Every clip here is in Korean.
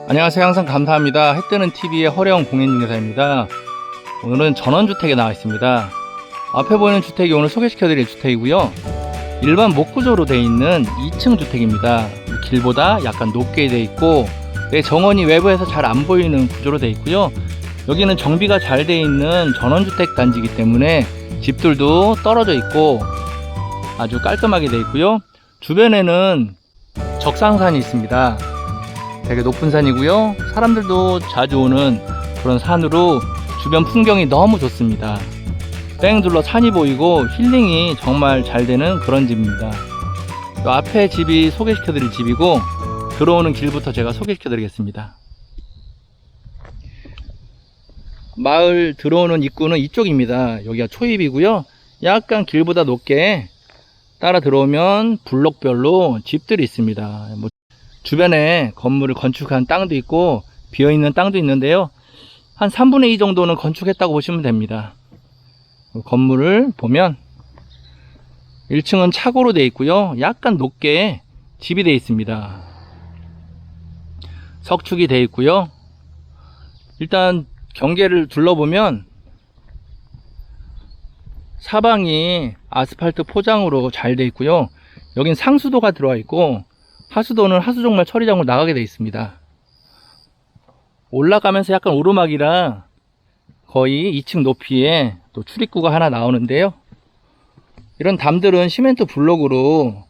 안녕하세요. 항상 감사합니다. 해뜨는 TV의 허령 공인중개사입니다. 오늘은 전원주택에 나와 있습니다. 앞에 보이는 주택이 오늘 소개시켜 드릴 주택이고요. 일반 목구조로 되어 있는 2층 주택입니다. 길보다 약간 높게 되어 있고 정원이 외부에서 잘 안 보이는 구조로 되어 있고요. 여기는 정비가 잘 되어 있는 전원주택 단지이기 때문에 집들도 떨어져 있고 아주 깔끔하게 되어 있고요. 주변에는 적상산이 있습니다. 되게 높은 산이고요. 사람들도 자주 오는 그런 산으로 주변 풍경이 너무 좋습니다. 뺑 둘러 산이 보이고 힐링이 정말 잘 되는 그런 집입니다. 이 앞에 집이 소개시켜 드릴 집이고 들어오는 길부터 제가 소개시켜 드리겠습니다. 마을 들어오는 입구는 이쪽입니다. 여기가 초입이고요. 약간 길보다 높게 따라 들어오면 블록별로 집들이 있습니다. 주변에 건물을 건축한 땅도 있고 비어있는 땅도 있는데요. 한 3분의 2 정도는 건축했다고 보시면 됩니다. 건물을 보면 1층은 차고로 되어 있고요. 약간 높게 집이 되어 있습니다. 석축이 되어 있고요. 일단 경계를 둘러보면 사방이 아스팔트 포장으로 잘 되어 있고요. 여긴 상수도가 들어와 있고 하수도는 하수종말 처리장으로 나가게 되어 있습니다. 올라가면서 약간 오르막이라 거의 2층 높이에 또 출입구가 하나 나오는데요. 이런 담들은 시멘트 블록으로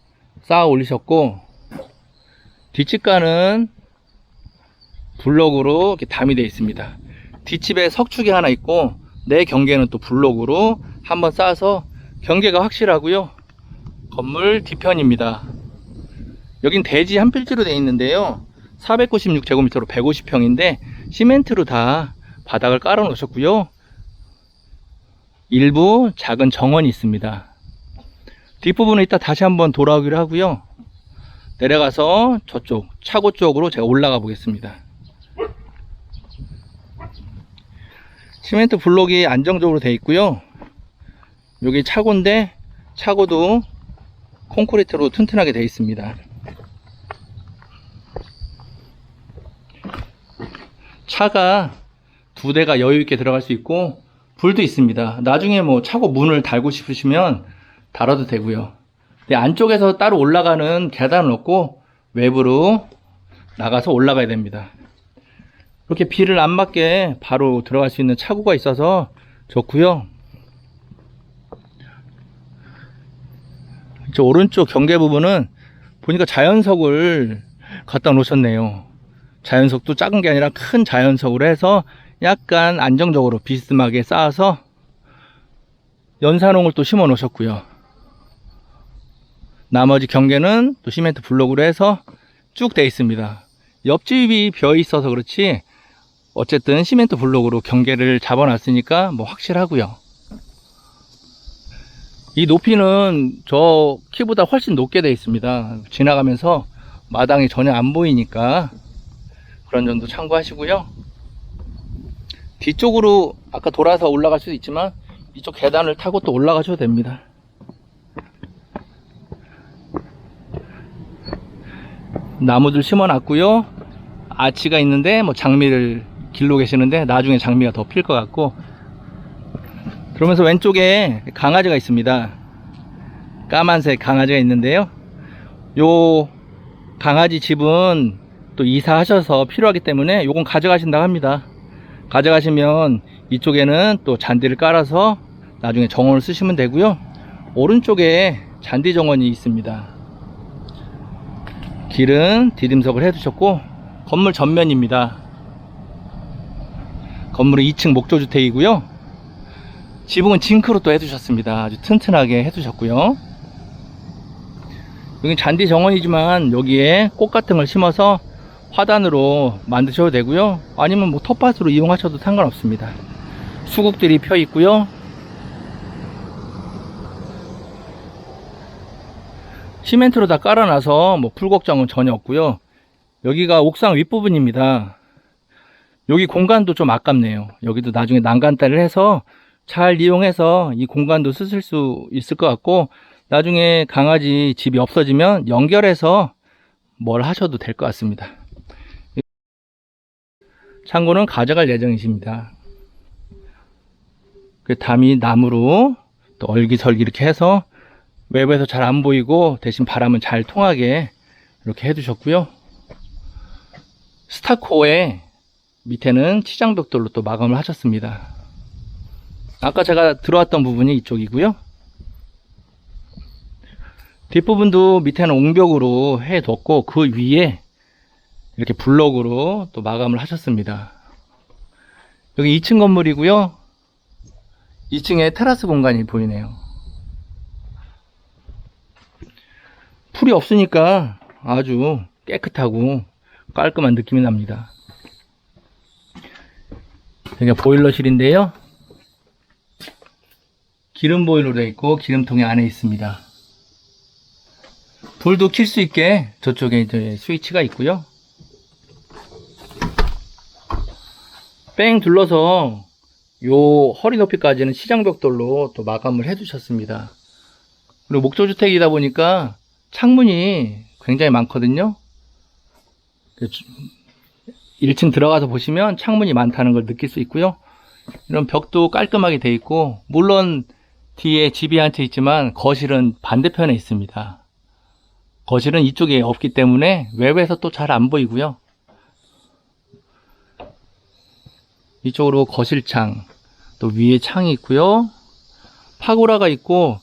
쌓아 올리셨고 뒷집가는 블록으로 이렇게 담이 되어 있습니다. 뒷집에 석축이 하나 있고 내 경계는 또 블록으로 한번 쌓아서 경계가 확실하고요. 건물 뒤편입니다. 여긴 대지 한 필지로 되어 있는데요. 496제곱미터로 150평인데 시멘트로 다 바닥을 깔아 놓으셨고요. 일부 작은 정원이 있습니다. 뒷부분은 이따 다시 한번 돌아오기로 하고요. 내려가서 저쪽 차고 쪽으로 제가 올라가 보겠습니다. 시멘트 블록이 안정적으로 되어 있고요. 여기 차고인데 차고도 콘크리트로 튼튼하게 되어 있습니다. 차가 2대가 여유있게 들어갈 수 있고 불도 있습니다. 나중에 뭐 차고 문을 달고 싶으시면 달아도 되고요. 근데 안쪽에서 따로 올라가는 계단은 없고 외부로 나가서 올라가야 됩니다. 이렇게 비를 안 맞게 바로 들어갈 수 있는 차고가 있어서 좋고요. 저 오른쪽 경계 부분은 보니까 자연석을 갖다 놓으셨네요. 자연석도 작은 게 아니라 큰 자연석으로 해서 약간 안정적으로 비스듬하게 쌓아서 연산홍을 또 심어 놓으셨고요. 나머지 경계는 또 시멘트 블록으로 해서 쭉 되어 있습니다. 옆집이 비어 있어서 그렇지 어쨌든 시멘트 블록으로 경계를 잡아 놨으니까 뭐 확실하고요. 이 높이는 저 키보다 훨씬 높게 되어 있습니다. 지나가면서 마당이 전혀 안 보이니까 그런 점도 참고하시고요. 뒤쪽으로 아까 돌아서 올라갈 수도 있지만 이쪽 계단을 타고 또 올라가셔도 됩니다. 나무들 심어 놨고요. 아치가 있는데 뭐 장미를 길러 계시는데 나중에 장미가 더 필 것 같고, 그러면서 왼쪽에 강아지가 있습니다. 까만색 강아지가 있는데요. 요 강아지 집은 또 이사하셔서 필요하기 때문에 요건 가져가신다고 합니다. 가져가시면 이쪽에는 또 잔디를 깔아서 나중에 정원을 쓰시면 되고요. 오른쪽에 잔디 정원이 있습니다. 길은 디딤석을 해 두셨고 건물 전면입니다. 건물은 2층 목조주택이고요. 지붕은 징크로 또 해두셨습니다. 아주 튼튼하게 해두셨고요. 여기 잔디 정원이지만 여기에 꽃 같은 걸 심어서 화단으로 만드셔도 되고요. 아니면 뭐 텃밭으로 이용하셔도 상관없습니다. 수국들이 펴 있고요. 시멘트로 다 깔아놔서 뭐 풀 걱정은 전혀 없고요. 여기가 옥상 윗부분입니다. 여기 공간도 좀 아깝네요. 여기도 나중에 난간대를 해서 잘 이용해서 이 공간도 쓰실 수 있을 것 같고, 나중에 강아지 집이 없어지면 연결해서 뭘 하셔도 될 것 같습니다. 창고는 가져갈 예정이십니다. 그 담이 나무로 또 얼기설기 이렇게 해서 외부에서 잘 안 보이고 대신 바람은 잘 통하게 이렇게 해두셨고요. 스타코에 밑에는 치장벽돌로 또 마감을 하셨습니다. 아까 제가 들어왔던 부분이 이쪽이고요. 뒷부분도 밑에는 옹벽으로 해뒀고 그 위에 이렇게 블럭으로 또 마감을 하셨습니다. 여기 2층 건물이고요. 2층에 테라스 공간이 보이네요. 풀이 없으니까 아주 깨끗하고 깔끔한 느낌이 납니다. 여기가 보일러실인데요. 기름 보일러로 되어 있고 기름통이 안에 있습니다. 불도 켤 수 있게 저쪽에 이제 스위치가 있고요. 뺑 둘러서 요 허리 높이까지는 시장벽돌로 또 마감을 해 두셨습니다. 그리고 목조주택이다 보니까 창문이 굉장히 많거든요. 1층 들어가서 보시면 창문이 많다는 걸 느낄 수 있고요. 이런 벽도 깔끔하게 되어 있고, 물론 뒤에 집이 한 채 있지만 거실은 반대편에 있습니다. 거실은 이쪽에 없기 때문에 외부에서 또 잘 안 보이고요. 이쪽으로 거실창, 또 위에 창이 있고요. 파고라가 있고,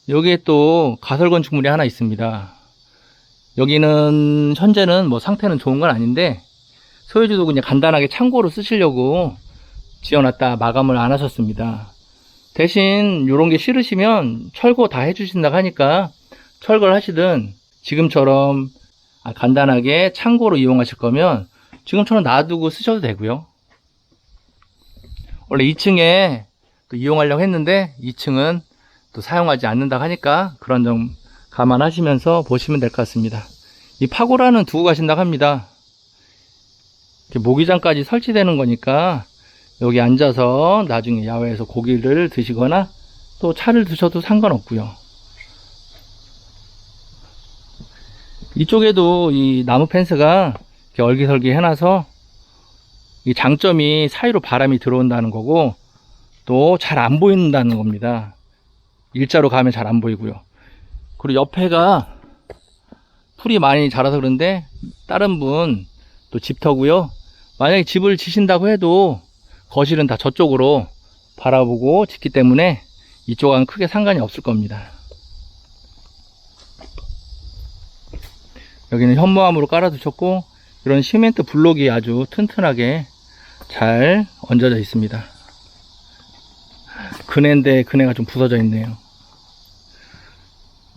여기에 또 가설 건축물이 하나 있습니다. 여기는 현재는 뭐 상태는 좋은 건 아닌데 소유주도 그냥 간단하게 창고로 쓰시려고 지어놨다 마감을 안 하셨습니다. 대신 요런 게 싫으시면 철거 다 해주신다고 하니까 철거를 하시든, 지금처럼 간단하게 창고로 이용하실 거면 지금처럼 놔두고 쓰셔도 되고요. 원래 2층에 또 이용하려고 했는데 2층은 또 사용하지 않는다고 하니까 그런 점 감안하시면서 보시면 될 것 같습니다. 이 파고라는 두고 가신다고 합니다. 이렇게 모기장까지 설치되는 거니까 여기 앉아서 나중에 야외에서 고기를 드시거나 또 차를 드셔도 상관없고요. 이쪽에도 이 나무 펜스가 이렇게 얼기설기 해놔서 이 장점이 사이로 바람이 들어온다는 거고, 또 잘 안 보인다는 겁니다. 일자로 가면 잘 안 보이고요. 그리고 옆에가 풀이 많이 자라서 그런데 다른 분 또 집터고요. 만약에 집을 지신다고 해도 거실은 다 저쪽으로 바라보고 짓기 때문에 이쪽은 크게 상관이 없을 겁니다. 여기는 현무암으로 깔아 두셨고, 이런 시멘트 블록이 아주 튼튼하게 잘 얹어져 있습니다. 그네인데 그네가 좀 부서져 있네요.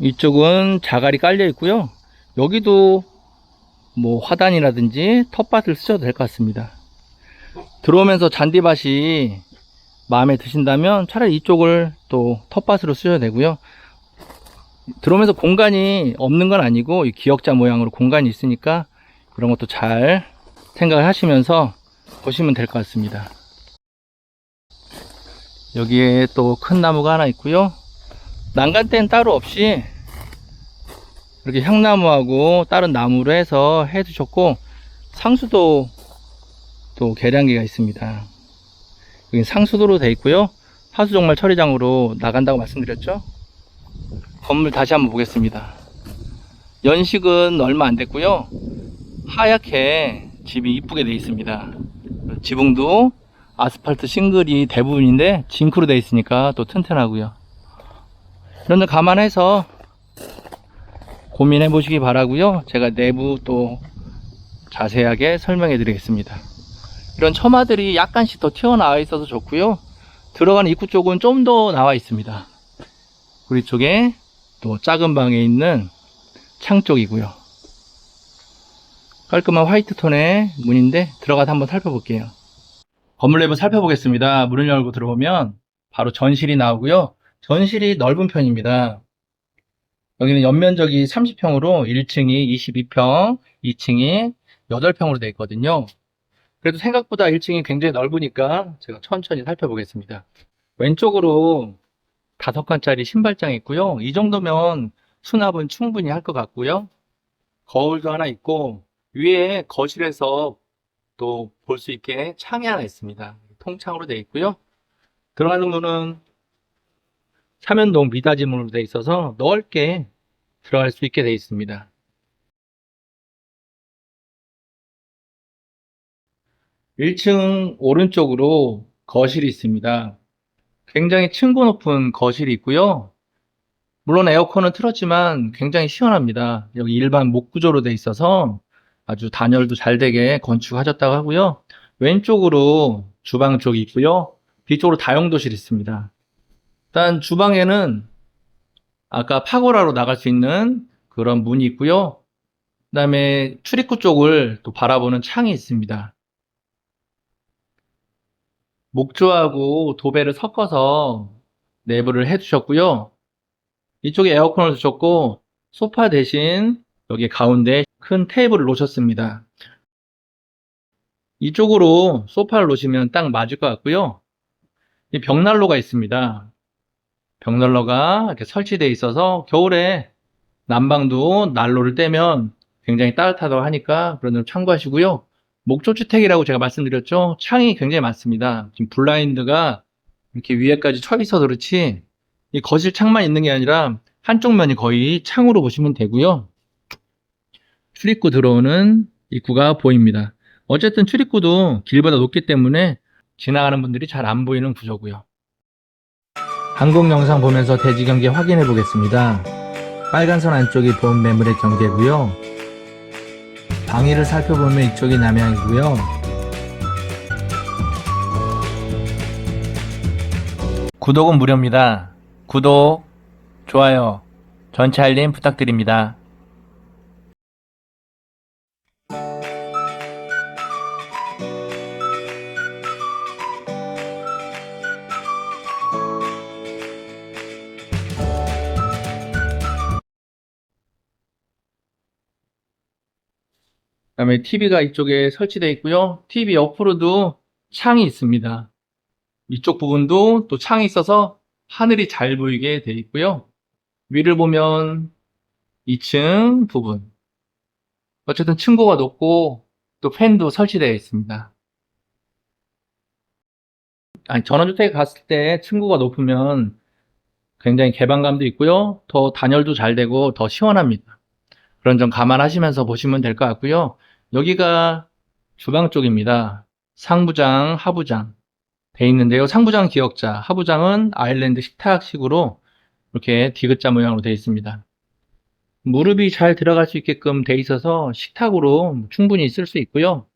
이쪽은 자갈이 깔려 있고요. 여기도 뭐 화단이라든지 텃밭을 쓰셔도 될 것 같습니다. 들어오면서 잔디밭이 마음에 드신다면 차라리 이쪽을 또 텃밭으로 쓰셔도 되고요. 들어오면서 공간이 없는 건 아니고 이 기역자 모양으로 공간이 있으니까 이런 것도 잘 생각을 하시면서 보시면 될 것 같습니다. 여기에 또 큰 나무가 하나 있고요. 난간대는 따로 없이 이렇게 향나무하고 다른 나무로 해서 해 두셨고, 상수도 또 계량기가 있습니다. 여기 상수도로 되어 있고요. 하수종말 처리장으로 나간다고 말씀드렸죠. 건물 다시 한번 보겠습니다. 연식은 얼마 안 됐고요. 하얗게 집이 이쁘게 되어 있습니다. 지붕도 아스팔트 싱글이 대부분인데 징크로 되어 있으니까 또 튼튼하고요. 이런 점 감안해서 고민해 보시기 바라고요. 제가 내부 또 자세하게 설명해 드리겠습니다. 이런 처마들이 약간씩 더 튀어나와 있어서 좋고요. 들어가는 입구 쪽은 좀 더 나와 있습니다. 우리 쪽에 또 작은 방에 있는 창 쪽이고요. 깔끔한 화이트 톤의 문인데 들어가서 한번 살펴볼게요. 건물 내부 살펴보겠습니다. 문을 열고 들어오면 바로 전실이 나오고요. 전실이 넓은 편입니다. 여기는 연면적이 30평으로 1층이 22평, 2층이 8평으로 되어 있거든요. 그래도 생각보다 1층이 굉장히 넓으니까 제가 천천히 살펴보겠습니다. 왼쪽으로 5칸짜리 신발장이 있고요. 이 정도면 수납은 충분히 할 것 같고요. 거울도 하나 있고, 위에 거실에서 또 볼 수 있게 창이 하나 있습니다. 통창으로 되어 있고요. 들어가는 문은 삼연동 미닫이문으로 되어 있어서 넓게 들어갈 수 있게 되어 있습니다. 1층 오른쪽으로 거실이 있습니다. 굉장히 층고 높은 거실이 있고요. 물론 에어컨은 틀었지만 굉장히 시원합니다. 여기 일반 목구조로 되어 있어서 아주 단열도 잘 되게 건축하셨다고 하고요. 왼쪽으로 주방 쪽이 있고요. 뒤쪽으로 다용도실이 있습니다. 일단 주방에는 아까 파고라로 나갈 수 있는 그런 문이 있고요. 그 다음에 출입구 쪽을 또 바라보는 창이 있습니다. 목조하고 도배를 섞어서 내부를 해주셨고요. 이쪽에 에어컨을 두셨고 소파 대신 여기 가운데 큰 테이블을 놓으셨습니다. 이쪽으로 소파를 놓으시면 딱 맞을 것 같고요. 이 벽난로가 있습니다. 벽난로가 이렇게 설치되어 있어서 겨울에 난방도 난로를 떼면 굉장히 따뜻하다고 하니까 그런 점 참고하시고요. 목조주택이라고 제가 말씀드렸죠. 창이 굉장히 많습니다. 지금 블라인드가 이렇게 위에까지 쳐 있어서 그렇지 이 거실 창만 있는 게 아니라 한쪽 면이 거의 창으로 보시면 되고요. 출입구 들어오는 입구가 보입니다. 어쨌든 출입구도 길보다 높기 때문에 지나가는 분들이 잘 안 보이는 구조고요. 항공 영상 보면서 대지 경계 확인해 보겠습니다. 빨간 선 안쪽이 본 매물의 경계고요. 방위를 살펴보면 이쪽이 남향이고요. 구독은 무료입니다. 구독, 좋아요, 전체 알림 부탁드립니다. 그다음에 TV가 이쪽에 설치되어 있고요. TV 옆으로도 창이 있습니다. 이쪽 부분도 또 창이 있어서 하늘이 잘 보이게 되어 있고요. 위를 보면 2층 부분. 어쨌든 층고가 높고 또 팬도 설치되어 있습니다. 전원주택에 갔을 때 층고가 높으면 굉장히 개방감도 있고요. 더 단열도 잘 되고 더 시원합니다. 그런 점 감안하시면서 보시면 될 것 같고요. 여기가 주방 쪽입니다. 상부장, 하부장 돼 있는데요. 상부장 기역자, 하부장은 아일랜드 식탁식으로 이렇게 디귿자 모양으로 되어 있습니다. 무릎이 잘 들어갈 수 있게끔 돼 있어서 식탁으로 충분히 쓸 수 있고요.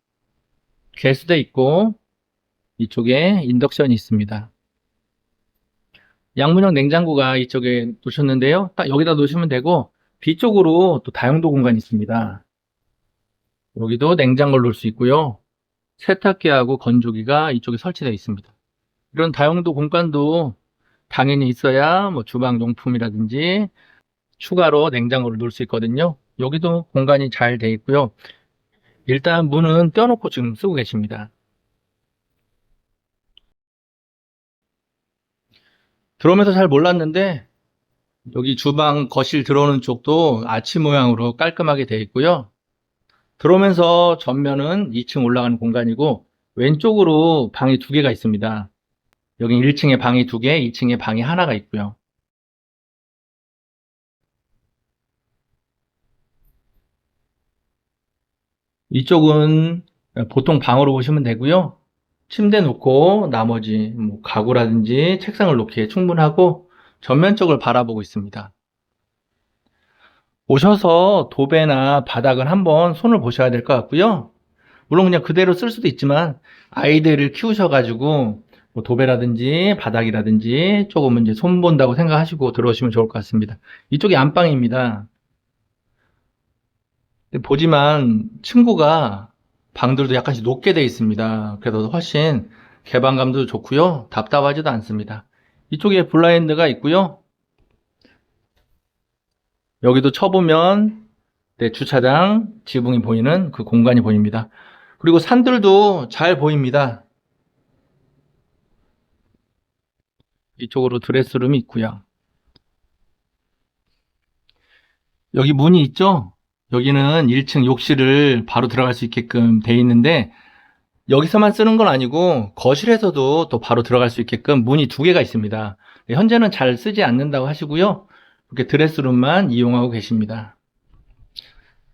개수대 있고 이쪽에 인덕션이 있습니다. 양문형 냉장고가 이쪽에 놓으셨는데요. 딱 여기다 놓으시면 되고 뒤쪽으로 또 다용도 공간이 있습니다. 여기도 냉장고를 놓을 수 있고요. 세탁기하고 건조기가 이쪽에 설치되어 있습니다. 이런 다용도 공간도 당연히 있어야 뭐 주방 용품이라든지 추가로 냉장고를 놓을 수 있거든요. 여기도 공간이 잘 되어 있고요. 일단 문은 떼어놓고 지금 쓰고 계십니다. 들어오면서 잘 몰랐는데 여기 주방 거실 들어오는 쪽도 아치 모양으로 깔끔하게 되어 있고요. 들어오면서 전면은 2층 올라가는 공간이고 왼쪽으로 방이 2개가 있습니다. 여기 1층에 방이 2개, 2층에 방이 하나가 있고요. 이쪽은 보통 방으로 보시면 되고요. 침대 놓고 나머지 뭐 가구라든지 책상을 놓기에 충분하고 전면적을 바라보고 있습니다. 오셔서 도배나 바닥은 한번 손을 보셔야 될 것 같고요. 물론 그냥 그대로 쓸 수도 있지만 아이들을 키우셔가지고 뭐 도배라든지 바닥이라든지 조금 이제 손 본다고 생각하시고 들어오시면 좋을 것 같습니다. 이쪽이 안방입니다. 보지만 층고가 방들도 약간씩 높게 되어 있습니다. 그래서 훨씬 개방감도 좋고요. 답답하지도 않습니다. 이쪽에 블라인드가 있고요. 여기도 쳐보면 주차장 지붕이 보이는 그 공간이 보입니다. 그리고 산들도 잘 보입니다. 이쪽으로 드레스룸이 있고요. 여기 문이 있죠? 여기는 1층 욕실을 바로 들어갈 수 있게끔 돼 있는데 여기서만 쓰는 건 아니고 거실에서도 또 바로 들어갈 수 있게끔 문이 두 개가 있습니다. 현재는 잘 쓰지 않는다고 하시고요. 이렇게 드레스룸만 이용하고 계십니다.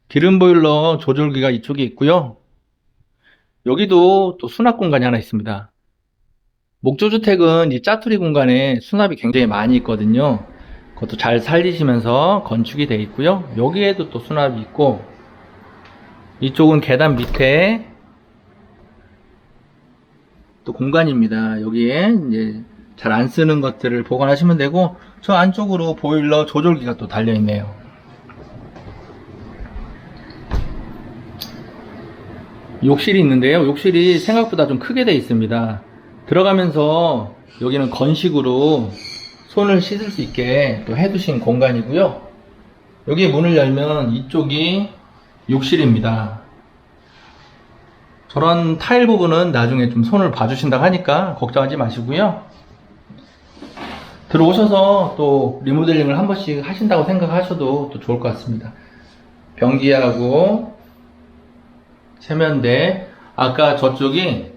기름 보일러 조절기가 이쪽에 있고요. 여기도 또 수납 공간이 하나 있습니다. 목조주택은 이 짜투리 공간에 수납이 굉장히 많이 있거든요. 그것도 잘 살리시면서 건축이 되어 있고요. 여기에도 또 수납이 있고, 이쪽은 계단 밑에 또 공간입니다. 여기에 이제 잘 안 쓰는 것들을 보관하시면 되고, 저 안쪽으로 보일러 조절기가 또 달려 있네요. 욕실이 있는데요. 욕실이 생각보다 좀 크게 되어 있습니다. 들어가면서 여기는 건식으로 손을 씻을 수 있게 또 해두신 공간이고요. 여기 문을 열면 이쪽이 욕실입니다. 저런 타일 부분은 나중에 좀 손을 봐주신다고 하니까 걱정하지 마시고요. 들어오셔서 또 리모델링을 한 번씩 하신다고 생각하셔도 또 좋을 것 같습니다. 변기하고 세면대, 아까 저쪽이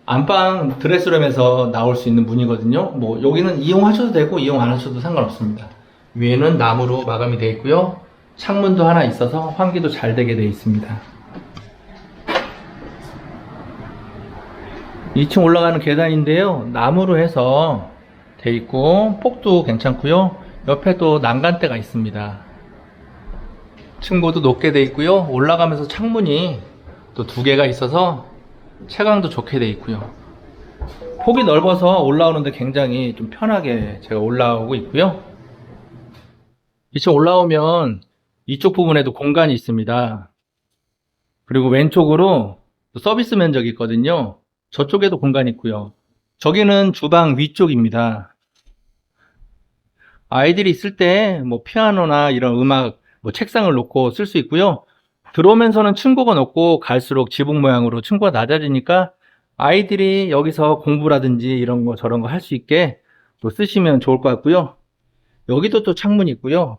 안방 드레스룸에서 나올 수 있는 문이거든요. 뭐 여기는 이용하셔도 되고 이용 안 하셔도 상관없습니다. 위에는 나무로 마감이 되어 있고요. 창문도 하나 있어서 환기도 잘 되게 되어 있습니다. 2층 올라가는 계단인데요. 나무로 해서 되어 있고 폭도 괜찮고요. 옆에 또 난간대가 있습니다. 층고도 높게 되어 있고요. 올라가면서 창문이 또 두 개가 있어서 채광도 좋게 되어 있고요. 폭이 넓어서 올라오는데 굉장히 좀 편하게 제가 올라오고 있고요. 2층 올라오면 이쪽 부분에도 공간이 있습니다. 그리고 왼쪽으로 서비스 면적이 있거든요. 저쪽에도 공간이 있고요. 저기는 주방 위쪽입니다. 아이들이 있을 때 뭐 피아노나 이런 음악 뭐 책상을 놓고 쓸 수 있고요. 들어오면서는 층고가 높고 갈수록 지붕 모양으로 층고가 낮아지니까 아이들이 여기서 공부라든지 이런 거 저런 거 할 수 있게 또 쓰시면 좋을 것 같고요. 여기도 또 창문이 있고요.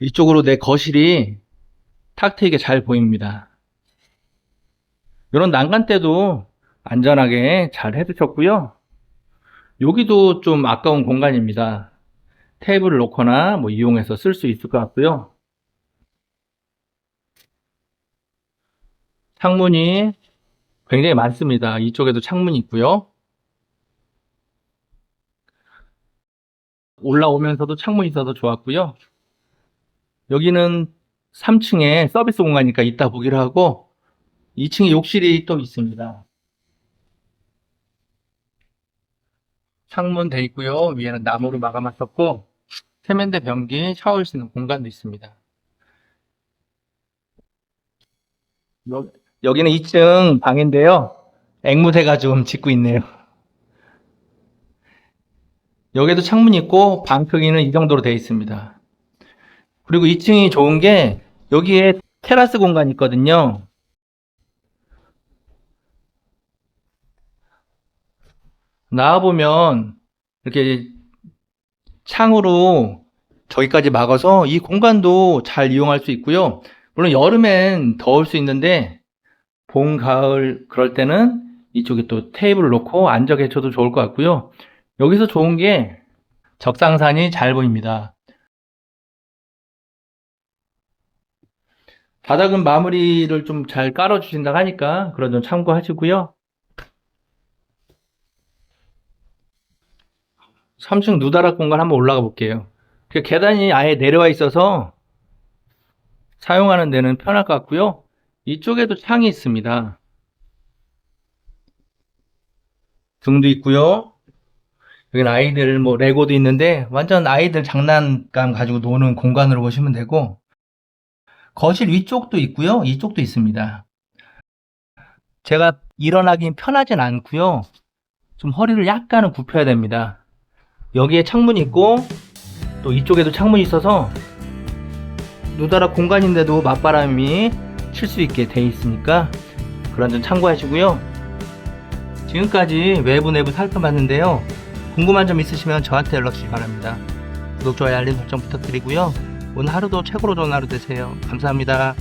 이쪽으로 내 거실이 탁 트이게 잘 보입니다. 이런 난간대도 안전하게 잘 해두셨고요. 여기도 좀 아까운 공간입니다. 테이블을 놓거나 뭐 이용해서 쓸 수 있을 것 같고요. 창문이 굉장히 많습니다. 이쪽에도 창문이 있고요. 올라오면서도 창문이 있어서 좋았고요. 여기는 3층에 서비스 공간이니까 이따 보기로 하고 2층에 욕실이 또 있습니다. 창문 돼 있고요. 위에는 나무로 마감하셨고 세면대, 변기, 샤워할 수 있는 공간도 있습니다. 여기는 2층 방인데요. 앵무새가 좀 짖고 있네요. 여기도 창문이 있고 방 크기는 이 정도로 되어 있습니다. 그리고 2층이 좋은 게 여기에 테라스 공간이 있거든요. 나와보면 이렇게 창으로 저기까지 막아서 이 공간도 잘 이용할 수 있고요. 물론 여름엔 더울 수 있는데 봄, 가을 그럴 때는 이쪽에 또 테이블을 놓고 앉아 계셔도 좋을 것 같고요. 여기서 좋은 게 적상산이 잘 보입니다. 바닥은 마무리를 좀 잘 깔아주신다고 하니까 그런 점 참고하시고요. 3층 누다락 공간 한번 올라가 볼게요. 계단이 아예 내려와 있어서 사용하는 데는 편할 것 같고요. 이쪽에도 창이 있습니다. 등도 있고요. 여기는 아이들 뭐 레고도 있는데 완전 아이들 장난감 가지고 노는 공간으로 보시면 되고 거실 위쪽도 있고요. 이쪽도 있습니다. 제가 일어나긴 편하진 않고요. 좀 허리를 약간은 굽혀야 됩니다. 여기에 창문이 있고 또 이쪽에도 창문이 있어서 누다락 공간인데도 맞바람이 칠 수 있게 돼 있으니까 그런 점 참고하시고요. 지금까지 외부 내부 살펴봤는데요. 궁금한 점 있으시면 저한테 연락 주시기 바랍니다. 구독, 좋아요, 알림 설정 부탁드리고요. 오늘 하루도 최고로 좋은 하루 되세요. 감사합니다.